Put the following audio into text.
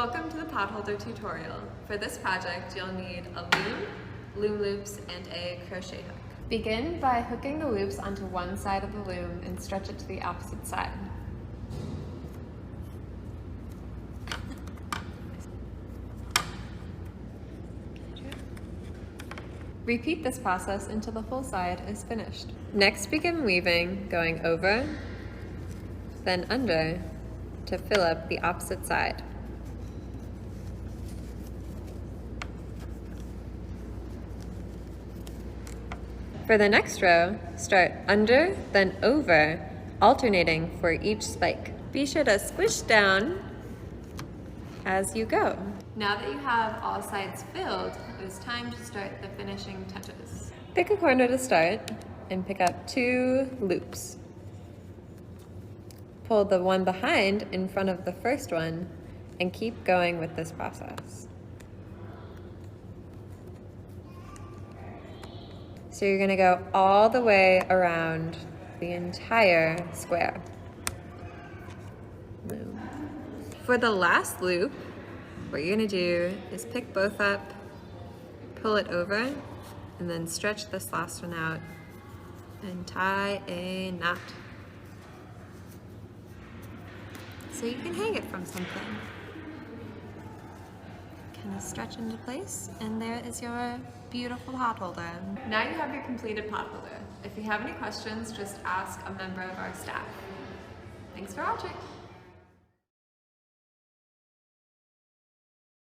Welcome to the potholder tutorial. For this project, you'll need a loom loops, and a crochet hook. Begin by hooking the loops onto one side of the loom and stretch it to the opposite side. Repeat this process until the full side is finished. Next, begin weaving, going over, then under, to fill up the opposite side. For the next row, start under, then over, alternating for each spike. Be sure to squish down as you go. Now that you have all sides filled, it is time to start the finishing touches. Pick a corner to start and pick up 2 loops. Pull the one behind in front of the first one and keep going with this process. So you're gonna go all the way around the entire square. For the last loop, what you're gonna do is pick both up, pull it over, and then stretch this last one out and tie a knot. So you can hang it from something. Kind of stretch into place, and there is your beautiful potholder. Now you have your completed potholder. If you have any questions, just ask a member of our staff. Thanks for watching.